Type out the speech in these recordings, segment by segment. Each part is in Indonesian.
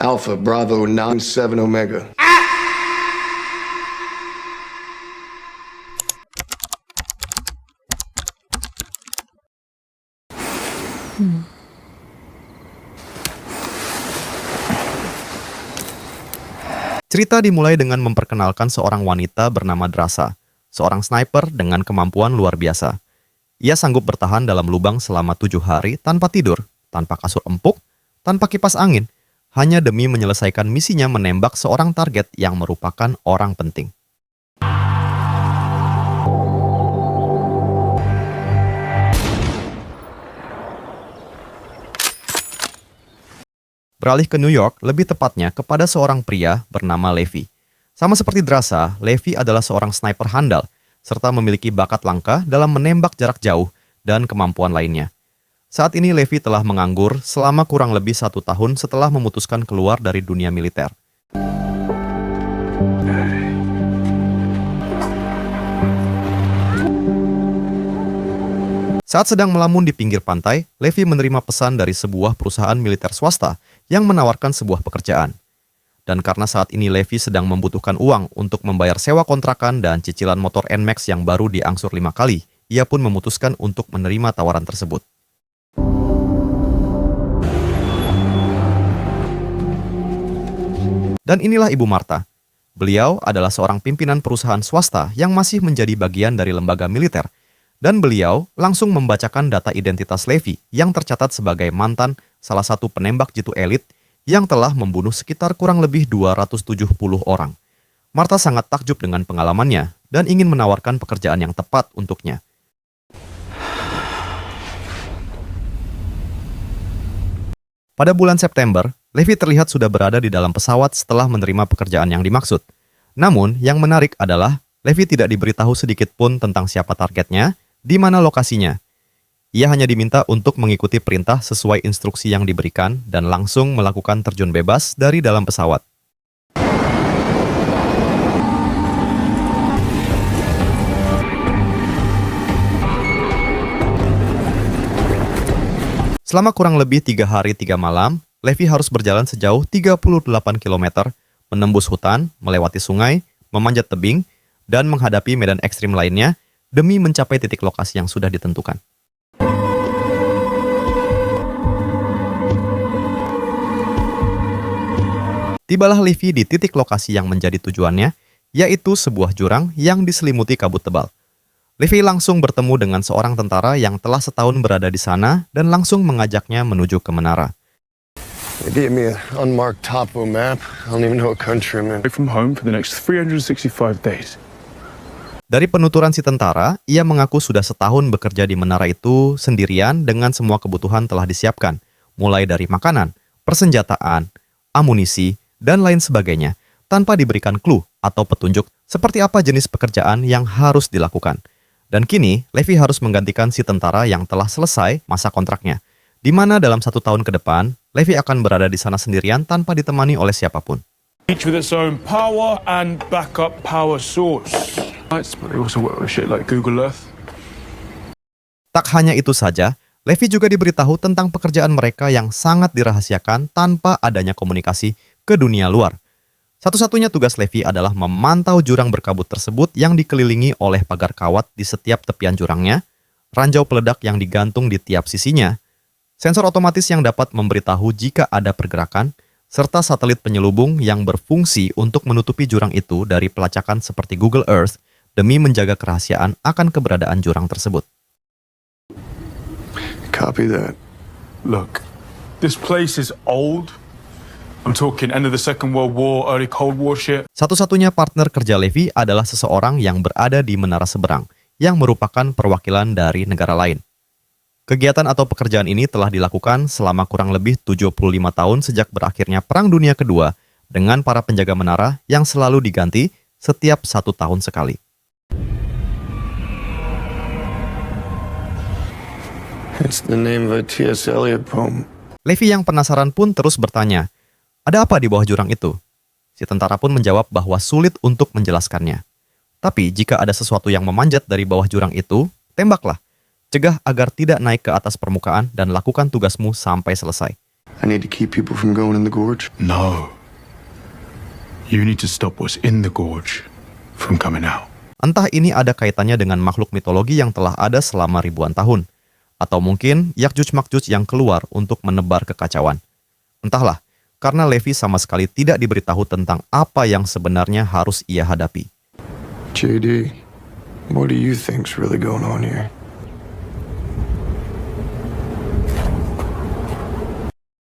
Alpha Bravo 97 Omega. Cerita dimulai dengan memperkenalkan seorang wanita bernama Drasa, seorang sniper dengan kemampuan luar biasa. Ia sanggup bertahan dalam lubang selama 7 hari tanpa tidur, tanpa kasur empuk, tanpa kipas angin, hanya demi menyelesaikan misinya menembak seorang target yang merupakan orang penting. Beralih ke New York, lebih tepatnya kepada seorang pria bernama Levi. Sama seperti Drasa, Levi adalah seorang sniper handal, serta memiliki bakat langka dalam menembak jarak jauh dan kemampuan lainnya. Saat ini Levi telah menganggur selama kurang lebih 1 tahun setelah memutuskan keluar dari dunia militer. Saat sedang melamun di pinggir pantai, Levi menerima pesan dari sebuah perusahaan militer swasta yang menawarkan sebuah pekerjaan. Dan karena saat ini Levi sedang membutuhkan uang untuk membayar sewa kontrakan dan cicilan motor NMAX yang baru diangsur 5 kali, ia pun memutuskan untuk menerima tawaran tersebut. Dan inilah Ibu Martha. Beliau adalah seorang pimpinan perusahaan swasta yang masih menjadi bagian dari lembaga militer. Dan beliau langsung membacakan data identitas Levi yang tercatat sebagai mantan salah satu penembak jitu elit yang telah membunuh sekitar kurang lebih 270 orang. Martha sangat takjub dengan pengalamannya dan ingin menawarkan pekerjaan yang tepat untuknya. Pada bulan September, Levi terlihat sudah berada di dalam pesawat setelah menerima pekerjaan yang dimaksud. Namun, yang menarik adalah Levi tidak diberitahu sedikit pun tentang siapa targetnya, di mana lokasinya. Ia hanya diminta untuk mengikuti perintah sesuai instruksi yang diberikan dan langsung melakukan terjun bebas dari dalam pesawat. Selama kurang lebih 3 hari 3 malam, Levi harus berjalan sejauh 38 km, menembus hutan, melewati sungai, memanjat tebing, dan menghadapi medan ekstrim lainnya demi mencapai titik lokasi yang sudah ditentukan. Tibalah Levi di titik lokasi yang menjadi tujuannya, yaitu sebuah jurang yang diselimuti kabut tebal. Levi langsung bertemu dengan seorang tentara yang telah setahun berada di sana dan langsung mengajaknya menuju ke menara. They gave me an unmarked topo map. I don't even know what country I'm in. From home for the next 365 days. Dari penuturan si tentara, ia mengaku sudah setahun bekerja di menara itu sendirian dengan semua kebutuhan telah disiapkan, mulai dari makanan, persenjataan, amunisi, dan lain sebagainya, tanpa diberikan clue atau petunjuk seperti apa jenis pekerjaan yang harus dilakukan. Dan kini, Levi harus menggantikan si tentara yang telah selesai masa kontraknya, di mana dalam 1 tahun ke depan, Levi akan berada di sana sendirian tanpa ditemani oleh siapapun. Each with its own power and backup power source. But they also work with shit like Google Earth. Tak hanya itu saja, Levi juga diberitahu tentang pekerjaan mereka yang sangat dirahasiakan tanpa adanya komunikasi ke dunia luar. Satu-satunya tugas Levi adalah memantau jurang berkabut tersebut yang dikelilingi oleh pagar kawat di setiap tepian jurangnya, ranjau peledak yang digantung di tiap sisinya, sensor otomatis yang dapat memberitahu jika ada pergerakan, serta satelit penyelubung yang berfungsi untuk menutupi jurang itu dari pelacakan seperti Google Earth demi menjaga kerahasiaan akan keberadaan jurang tersebut. Copy that. Look, this place is old. I'm talking end of the Second World War, early Cold War shit. Satu-satunya partner kerja Levi adalah seseorang yang berada di menara seberang, yang merupakan perwakilan dari negara lain. Kegiatan atau pekerjaan ini telah dilakukan selama kurang lebih 75 tahun sejak berakhirnya Perang Dunia Kedua dengan para penjaga menara yang selalu diganti setiap 1 tahun sekali. It's the name of a T.S. Eliot poem. Levi yang penasaran pun terus bertanya, ada apa di bawah jurang itu? Si tentara pun menjawab bahwa sulit untuk menjelaskannya. Tapi jika ada sesuatu yang memanjat dari bawah jurang itu, tembaklah. Cegah agar tidak naik ke atas permukaan dan lakukan tugasmu sampai selesai. I need to keep people from going in the gorge. No. You need to stop what's in the gorge from coming out. Entah ini ada kaitannya dengan makhluk mitologi yang telah ada selama ribuan tahun, atau mungkin Yakjuj-Makjuj yang keluar untuk menebar kekacauan. Entahlah, karena Levi sama sekali tidak diberitahu tentang apa yang sebenarnya harus ia hadapi. JD, what do you think's really going on here?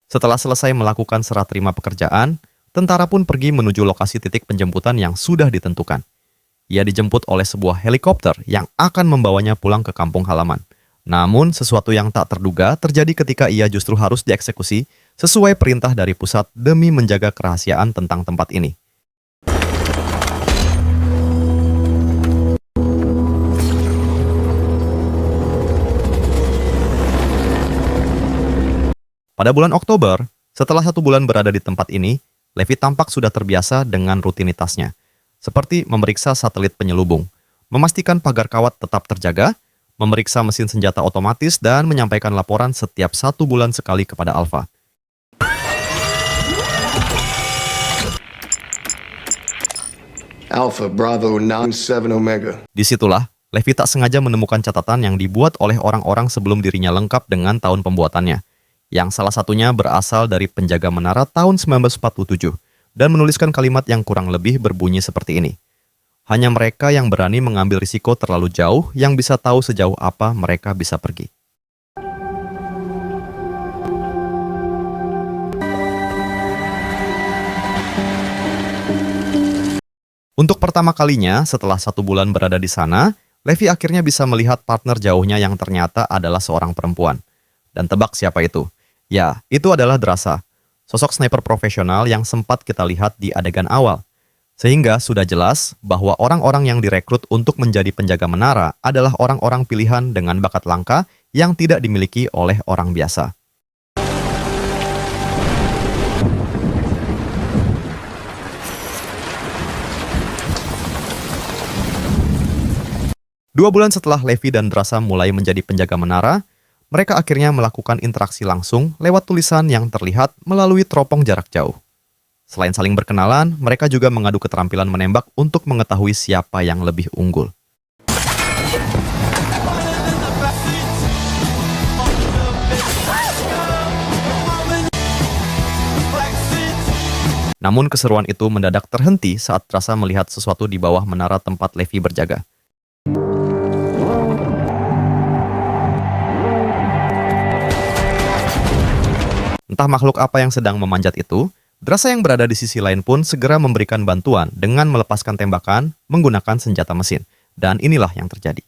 Setelah selesai melakukan serah terima pekerjaan, tentara pun pergi menuju lokasi titik penjemputan yang sudah ditentukan. Ia dijemput oleh sebuah helikopter yang akan membawanya pulang ke kampung halaman. Namun, sesuatu yang tak terduga terjadi ketika ia justru harus dieksekusi sesuai perintah dari pusat demi menjaga kerahasiaan tentang tempat ini. Pada bulan Oktober, setelah 1 bulan berada di tempat ini, Levi tampak sudah terbiasa dengan rutinitasnya, seperti memeriksa satelit penyelubung, memastikan pagar kawat tetap terjaga, memeriksa mesin senjata otomatis, dan menyampaikan laporan setiap 1 bulan sekali kepada Alpha. Alpha Bravo 97 Omega. Disitulah, Levi tak sengaja menemukan catatan yang dibuat oleh orang-orang sebelum dirinya lengkap dengan tahun pembuatannya, yang salah satunya berasal dari penjaga menara tahun 1947 dan menuliskan kalimat yang kurang lebih berbunyi seperti ini. Hanya mereka yang berani mengambil risiko terlalu jauh yang bisa tahu sejauh apa mereka bisa pergi. Untuk pertama kalinya setelah 1 bulan berada di sana, Levi akhirnya bisa melihat partner jauhnya yang ternyata adalah seorang perempuan. Dan tebak siapa itu? Ya, itu adalah Drasa, sosok sniper profesional yang sempat kita lihat di adegan awal. Sehingga sudah jelas bahwa orang-orang yang direkrut untuk menjadi penjaga menara adalah orang-orang pilihan dengan bakat langka yang tidak dimiliki oleh orang biasa. Dua bulan setelah Levi dan Drasa mulai menjadi penjaga menara, mereka akhirnya melakukan interaksi langsung lewat tulisan yang terlihat melalui teropong jarak jauh. Selain saling berkenalan, mereka juga mengadu keterampilan menembak untuk mengetahui siapa yang lebih unggul. Namun keseruan itu mendadak terhenti saat Drasa melihat sesuatu di bawah menara tempat Levi berjaga. Entah makhluk apa yang sedang memanjat itu, Drasa yang berada di sisi lain pun segera memberikan bantuan dengan melepaskan tembakan menggunakan senjata mesin. Dan inilah yang terjadi.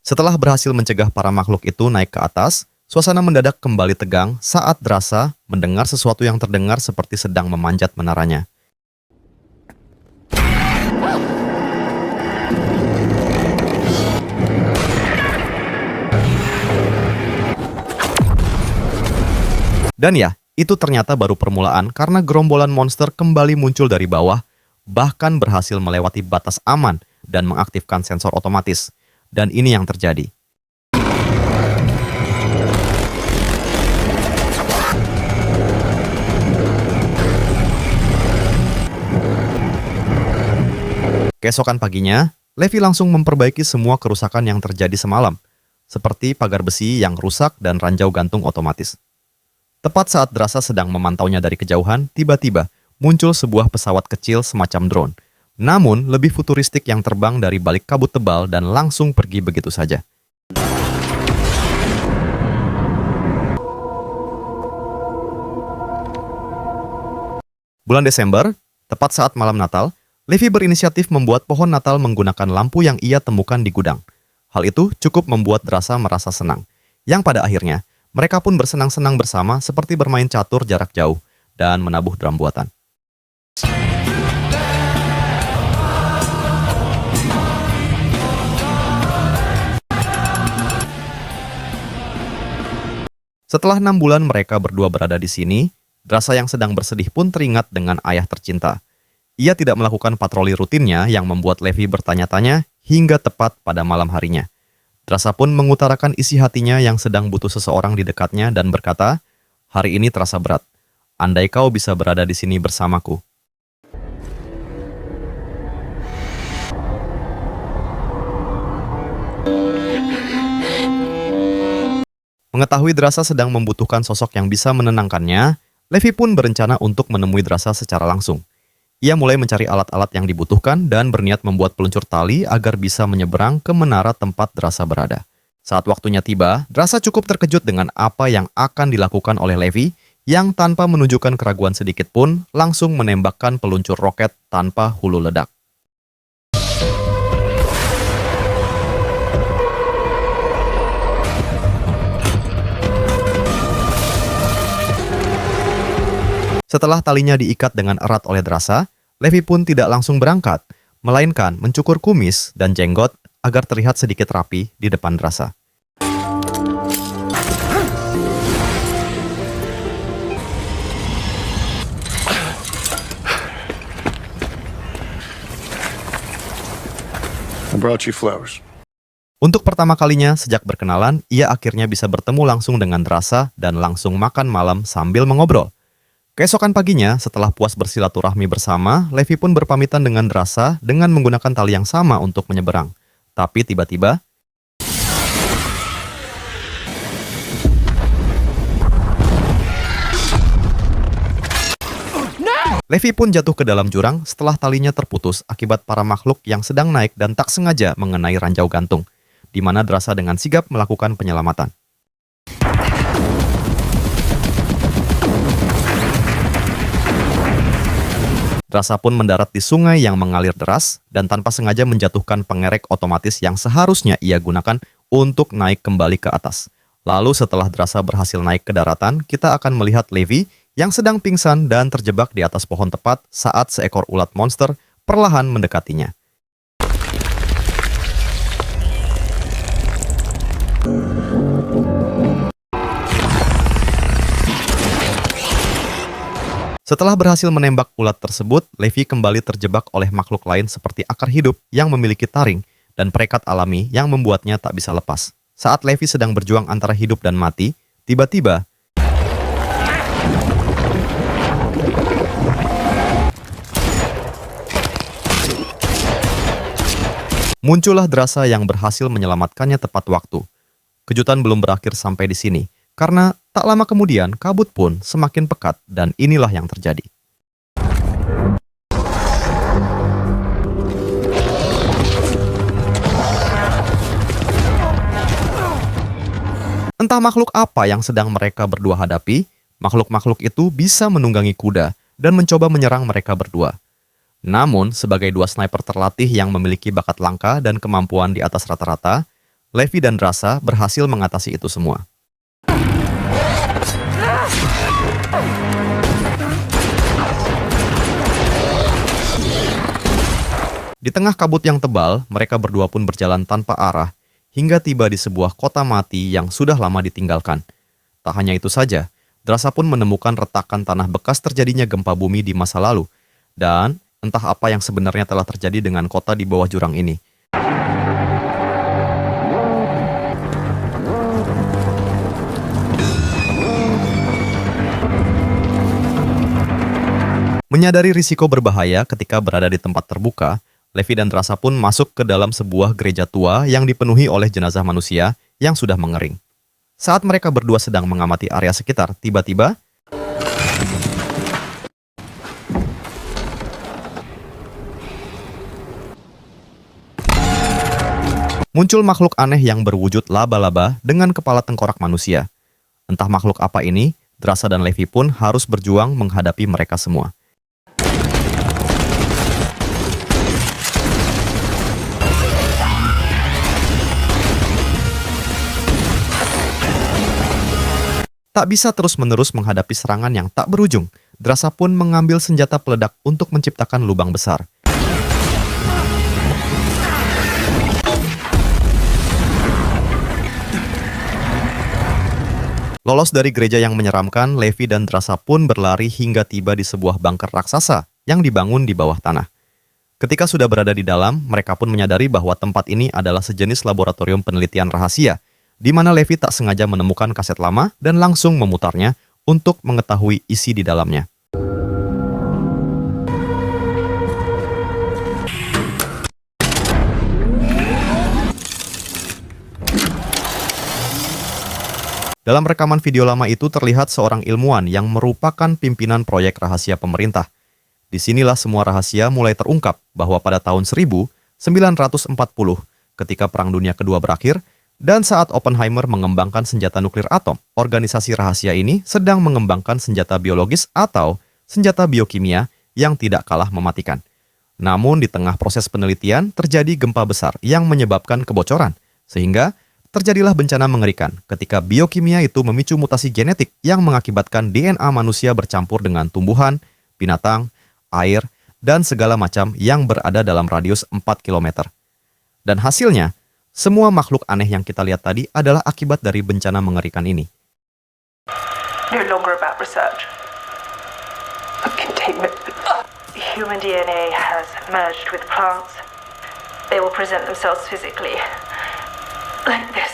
Setelah berhasil mencegah para makhluk itu naik ke atas, suasana mendadak kembali tegang saat Drasa mendengar sesuatu yang terdengar seperti sedang memanjat menaranya. Dan ya, itu ternyata baru permulaan karena gerombolan monster kembali muncul dari bawah, bahkan berhasil melewati batas aman dan mengaktifkan sensor otomatis. Dan ini yang terjadi. Keesokan paginya, Levi langsung memperbaiki semua kerusakan yang terjadi semalam, seperti pagar besi yang rusak dan ranjau gantung otomatis. Tepat saat Drasa sedang memantaunya dari kejauhan, tiba-tiba muncul sebuah pesawat kecil semacam drone. Namun, lebih futuristik yang terbang dari balik kabut tebal dan langsung pergi begitu saja. Bulan Desember, tepat saat malam Natal, Levi berinisiatif membuat pohon Natal menggunakan lampu yang ia temukan di gudang. Hal itu cukup membuat Drasa merasa senang, yang pada akhirnya mereka pun bersenang-senang bersama seperti bermain catur jarak jauh dan menabuh drum buatan. Setelah 6 bulan mereka berdua berada di sini, Drasa yang sedang bersedih pun teringat dengan ayah tercinta. Ia tidak melakukan patroli rutinnya yang membuat Levi bertanya-tanya hingga tepat pada malam harinya. Drasa pun mengutarakan isi hatinya yang sedang butuh seseorang di dekatnya dan berkata, "Hari ini terasa berat. Andai kau bisa berada di sini bersamaku." Mengetahui Drasa sedang membutuhkan sosok yang bisa menenangkannya, Levi pun berencana untuk menemui Drasa secara langsung. Ia mulai mencari alat-alat yang dibutuhkan dan berniat membuat peluncur tali agar bisa menyeberang ke menara tempat Drasa berada. Saat waktunya tiba, Drasa cukup terkejut dengan apa yang akan dilakukan oleh Levi, yang tanpa menunjukkan keraguan sedikit pun langsung menembakkan peluncur roket tanpa hulu ledak. Setelah talinya diikat dengan erat oleh Drasa, Levi pun tidak langsung berangkat, melainkan mencukur kumis dan jenggot agar terlihat sedikit rapi di depan Drasa. I brought you flowers. Untuk pertama kalinya sejak berkenalan, ia akhirnya bisa bertemu langsung dengan Drasa dan langsung makan malam sambil mengobrol. Keesokan paginya, setelah puas bersilaturahmi bersama, Levi pun berpamitan dengan Drasa dengan menggunakan tali yang sama untuk menyeberang. Tapi tiba-tiba, Levi pun jatuh ke dalam jurang setelah talinya terputus akibat para makhluk yang sedang naik dan tak sengaja mengenai ranjau gantung, di mana Drasa dengan sigap melakukan penyelamatan. Drasa pun mendarat di sungai yang mengalir deras dan tanpa sengaja menjatuhkan pengerek otomatis yang seharusnya ia gunakan untuk naik kembali ke atas. Lalu setelah Drasa berhasil naik ke daratan, kita akan melihat Levi yang sedang pingsan dan terjebak di atas pohon tepat saat seekor ulat monster perlahan mendekatinya. Setelah berhasil menembak ulat tersebut, Levi kembali terjebak oleh makhluk lain seperti akar hidup yang memiliki taring dan perekat alami yang membuatnya tak bisa lepas. Saat Levi sedang berjuang antara hidup dan mati, tiba-tiba muncullah Drasa yang berhasil menyelamatkannya tepat waktu. Kejutan belum berakhir sampai di sini, karena tak lama kemudian kabut pun semakin pekat dan inilah yang terjadi. Entah makhluk apa yang sedang mereka berdua hadapi, makhluk-makhluk itu bisa menunggangi kuda dan mencoba menyerang mereka berdua. Namun, sebagai dua sniper terlatih yang memiliki bakat langka dan kemampuan di atas rata-rata, Levi dan Drasa berhasil mengatasi itu semua. Di tengah kabut yang tebal, mereka berdua pun berjalan tanpa arah hingga tiba di sebuah kota mati yang sudah lama ditinggalkan. Tak hanya itu saja, Drasa pun menemukan retakan tanah bekas terjadinya gempa bumi di masa lalu, dan entah apa yang sebenarnya telah terjadi dengan kota di bawah jurang ini. Menyadari risiko berbahaya ketika berada di tempat terbuka, Levi dan Drasa pun masuk ke dalam sebuah gereja tua yang dipenuhi oleh jenazah manusia yang sudah mengering. Saat mereka berdua sedang mengamati area sekitar, tiba-tiba muncul makhluk aneh yang berwujud laba-laba dengan kepala tengkorak manusia. Entah makhluk apa ini, Drasa dan Levi pun harus berjuang menghadapi mereka semua. Tak bisa terus-menerus menghadapi serangan yang tak berujung, Drasa pun mengambil senjata peledak untuk menciptakan lubang besar. Lolos dari gereja yang menyeramkan, Levi dan Drasa pun berlari hingga tiba di sebuah bunker raksasa yang dibangun di bawah tanah. Ketika sudah berada di dalam, mereka pun menyadari bahwa tempat ini adalah sejenis laboratorium penelitian rahasia, di mana Levi tak sengaja menemukan kaset lama dan langsung memutarnya untuk mengetahui isi di dalamnya. Dalam rekaman video lama itu terlihat seorang ilmuwan yang merupakan pimpinan proyek rahasia pemerintah. Disinilah semua rahasia mulai terungkap bahwa pada tahun 1940, ketika Perang Dunia Kedua berakhir, dan saat Oppenheimer mengembangkan senjata nuklir atom, organisasi rahasia ini sedang mengembangkan senjata biologis atau senjata biokimia yang tidak kalah mematikan. Namun di tengah proses penelitian terjadi gempa besar yang menyebabkan kebocoran, sehingga terjadilah bencana mengerikan ketika biokimia itu memicu mutasi genetik yang mengakibatkan DNA manusia bercampur dengan tumbuhan, binatang, air, dan segala macam yang berada dalam radius 4 km. Dan hasilnya, semua makhluk aneh yang kita lihat tadi adalah akibat dari bencana mengerikan ini. No longer about research, but containment. Human DNA has merged with plants. They will present themselves physically like this.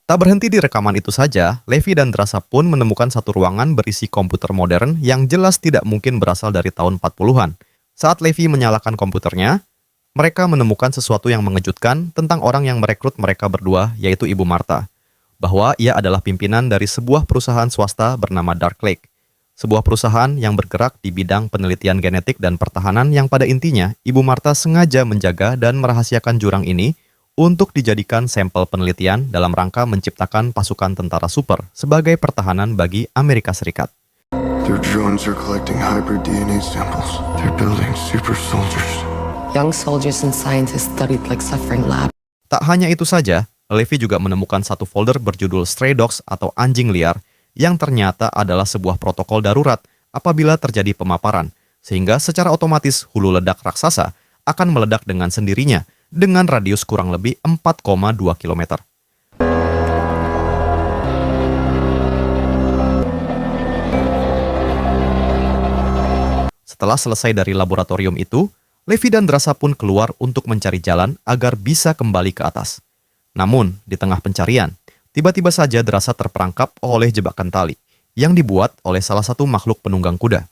Tak berhenti di rekaman itu saja, Levi dan Drasa pun menemukan satu ruangan berisi komputer modern yang jelas tidak mungkin berasal dari tahun 40-an. Saat Levi menyalakan komputernya, mereka menemukan sesuatu yang mengejutkan tentang orang yang merekrut mereka berdua, yaitu Ibu Martha, bahwa ia adalah pimpinan dari sebuah perusahaan swasta bernama Dark Lake, sebuah perusahaan yang bergerak di bidang penelitian genetik dan pertahanan yang pada intinya Ibu Martha sengaja menjaga dan merahasiakan jurang ini untuk dijadikan sampel penelitian dalam rangka menciptakan pasukan tentara super sebagai pertahanan bagi Amerika Serikat. Their drones are collecting hybrid DNA samples. They're building super soldiers. Young soldiers and scientists studied like suffering lab. Tak hanya itu saja, Levi juga menemukan satu folder berjudul Stray Dogs atau anjing liar yang ternyata adalah sebuah protokol darurat apabila terjadi pemaparan, sehingga secara otomatis hulu ledak raksasa akan meledak dengan sendirinya dengan radius kurang lebih 4,2 km. Setelah selesai dari laboratorium itu, Levi dan Drasa pun keluar untuk mencari jalan agar bisa kembali ke atas. Namun, di tengah pencarian, tiba-tiba saja Drasa terperangkap oleh jebakan tali yang dibuat oleh salah satu makhluk penunggang kuda.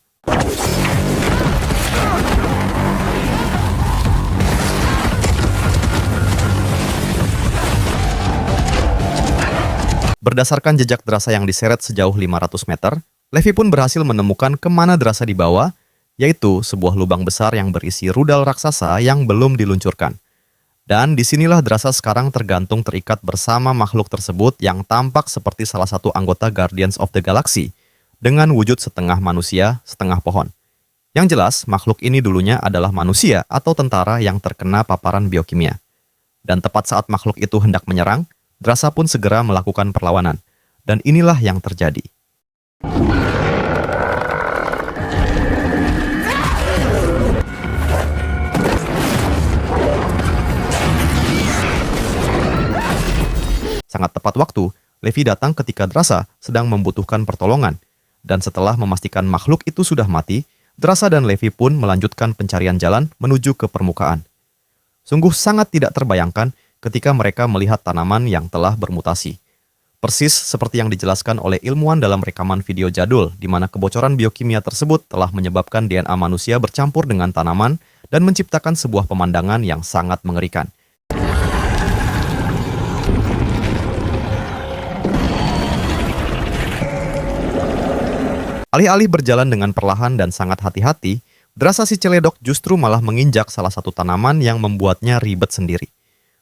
Berdasarkan jejak Drasa yang diseret sejauh 500 meter, Levi pun berhasil menemukan kemana Drasa dibawa, yaitu sebuah lubang besar yang berisi rudal raksasa yang belum diluncurkan. Dan disinilah Drasa sekarang tergantung terikat bersama makhluk tersebut yang tampak seperti salah satu anggota Guardians of the Galaxy, dengan wujud setengah manusia, setengah pohon. Yang jelas, makhluk ini dulunya adalah manusia atau tentara yang terkena paparan biokimia. Dan tepat saat makhluk itu hendak menyerang, Drasa pun segera melakukan perlawanan, dan inilah yang terjadi. Sangat tepat waktu, Levi datang ketika Drasa sedang membutuhkan pertolongan, dan setelah memastikan makhluk itu sudah mati, Drasa dan Levi pun melanjutkan pencarian jalan menuju ke permukaan. Sungguh sangat tidak terbayangkan ketika mereka melihat tanaman yang telah bermutasi. Persis seperti yang dijelaskan oleh ilmuwan dalam rekaman video jadul, di mana kebocoran biokimia tersebut telah menyebabkan DNA manusia bercampur dengan tanaman dan menciptakan sebuah pemandangan yang sangat mengerikan. Alih-alih berjalan dengan perlahan dan sangat hati-hati, Drasa si celedok justru malah menginjak salah satu tanaman yang membuatnya ribet sendiri.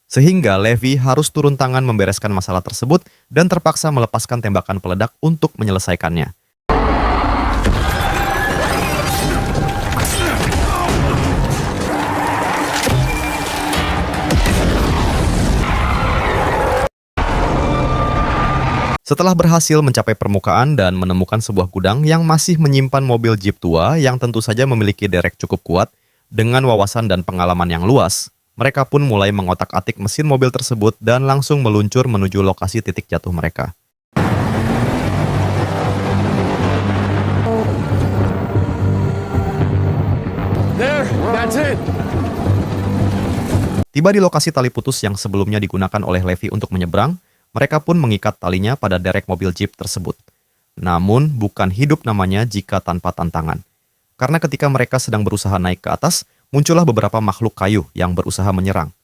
Sehingga Levi harus turun tangan membereskan masalah tersebut dan terpaksa melepaskan tembakan peledak untuk menyelesaikannya. Setelah berhasil mencapai permukaan dan menemukan sebuah gudang yang masih menyimpan mobil Jeep tua yang tentu saja memiliki derek cukup kuat, dengan wawasan dan pengalaman yang luas, mereka pun mulai mengotak-atik mesin mobil tersebut dan langsung meluncur menuju lokasi titik jatuh mereka. That's it. Tiba di lokasi tali putus yang sebelumnya digunakan oleh Levi untuk menyeberang, mereka pun mengikat talinya pada derek mobil jeep tersebut. Namun, bukan hidup namanya jika tanpa tantangan. Karena ketika mereka sedang berusaha naik ke atas, muncullah beberapa makhluk kayu yang berusaha menyerang.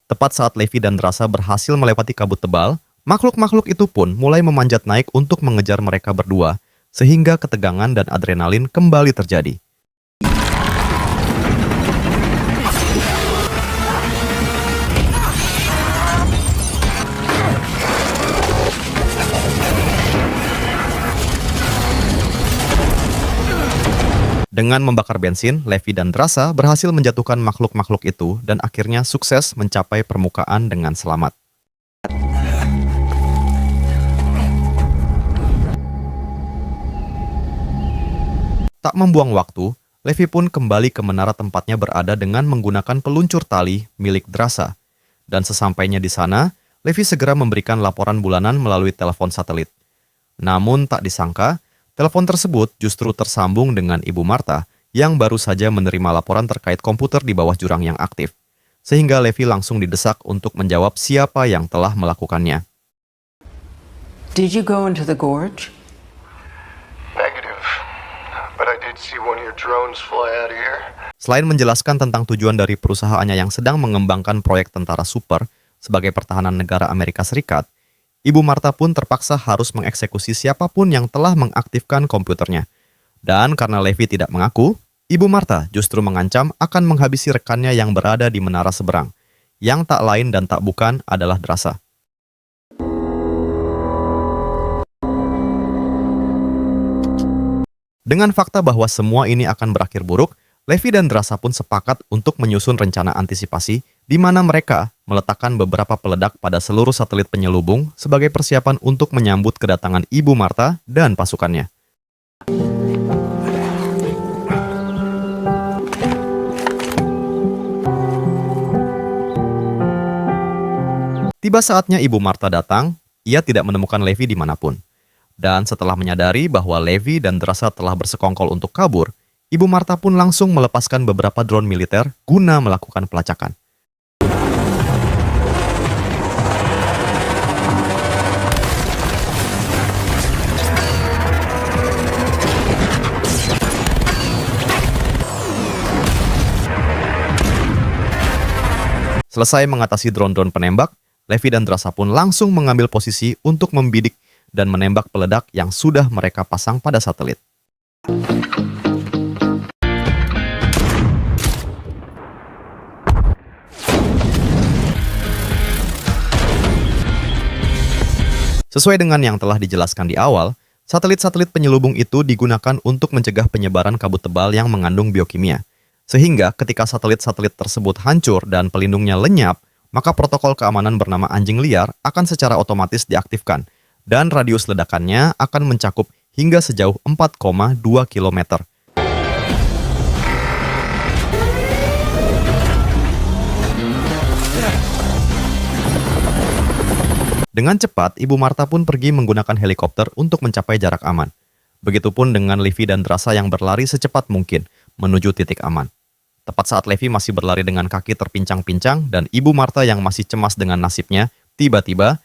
Tepat saat Levi dan Drasa berhasil melewati kabut tebal, makhluk-makhluk itu pun mulai memanjat naik untuk mengejar mereka berdua, sehingga ketegangan dan adrenalin kembali terjadi. Dengan membakar bensin, Levi dan Drasa berhasil menjatuhkan makhluk-makhluk itu dan akhirnya sukses mencapai permukaan dengan selamat. Tak membuang waktu, Levi pun kembali ke menara tempatnya berada dengan menggunakan peluncur tali milik Drasa. Dan sesampainya di sana, Levi segera memberikan laporan bulanan melalui telepon satelit. Namun tak disangka, telepon tersebut justru tersambung dengan Ibu Martha yang baru saja menerima laporan terkait komputer di bawah jurang yang aktif. Sehingga Levi langsung didesak untuk menjawab siapa yang telah melakukannya. Did you go into the gorge? Negative. But I did see one of your drones fly out of here. Selain menjelaskan tentang tujuan dari perusahaannya yang sedang mengembangkan proyek tentara super sebagai pertahanan negara Amerika Serikat, Ibu Martha pun terpaksa harus mengeksekusi siapapun yang telah mengaktifkan komputernya. Dan karena Levi tidak mengaku, Ibu Martha justru mengancam akan menghabisi rekannya yang berada di menara seberang, yang tak lain dan tak bukan adalah Drasa. Dengan fakta bahwa semua ini akan berakhir buruk, Levi dan Drasa pun sepakat untuk menyusun rencana antisipasi di mana mereka meletakkan beberapa peledak pada seluruh satelit penyelubung sebagai persiapan untuk menyambut kedatangan Ibu Martha dan pasukannya. Tiba saatnya Ibu Martha datang, ia tidak menemukan Levi dimanapun. Dan setelah menyadari bahwa Levi dan Drasa telah bersekongkol untuk kabur, Ibu Martha pun langsung melepaskan beberapa drone militer guna melakukan pelacakan. Selesai mengatasi drone-drone penembak, Levi dan Drasa pun langsung mengambil posisi untuk membidik dan menembak peledak yang sudah mereka pasang pada satelit. Sesuai dengan yang telah dijelaskan di awal, satelit-satelit penyelubung itu digunakan untuk mencegah penyebaran kabut tebal yang mengandung biokimia. Sehingga ketika satelit-satelit tersebut hancur dan pelindungnya lenyap, maka protokol keamanan bernama anjing liar akan secara otomatis diaktifkan, dan radius ledakannya akan mencakup hingga sejauh 4,2 km. Dengan cepat, Ibu Martha pun pergi menggunakan helikopter untuk mencapai jarak aman. Begitupun dengan Levi dan Drasa yang berlari secepat mungkin menuju titik aman. Tepat saat Levi masih berlari dengan kaki terpincang-pincang dan Ibu Martha yang masih cemas dengan nasibnya, tiba-tiba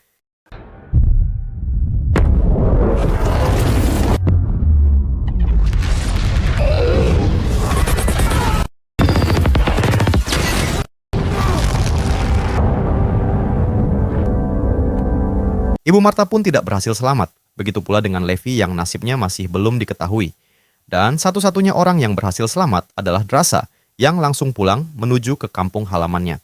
Ibu Martha pun tidak berhasil selamat. Begitu pula dengan Levi yang nasibnya masih belum diketahui. Dan satu-satunya orang yang berhasil selamat adalah Drasa, yang langsung pulang menuju ke kampung halamannya.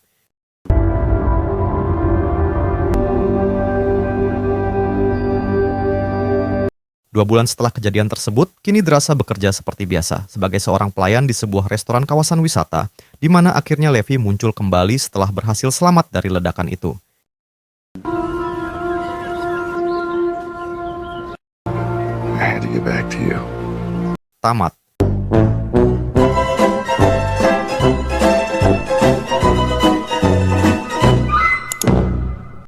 Dua bulan setelah kejadian tersebut, kini Drasa bekerja seperti biasa sebagai seorang pelayan di sebuah restoran kawasan wisata, di mana akhirnya Levi muncul kembali setelah berhasil selamat dari ledakan itu. I had to get back to you. Tamat.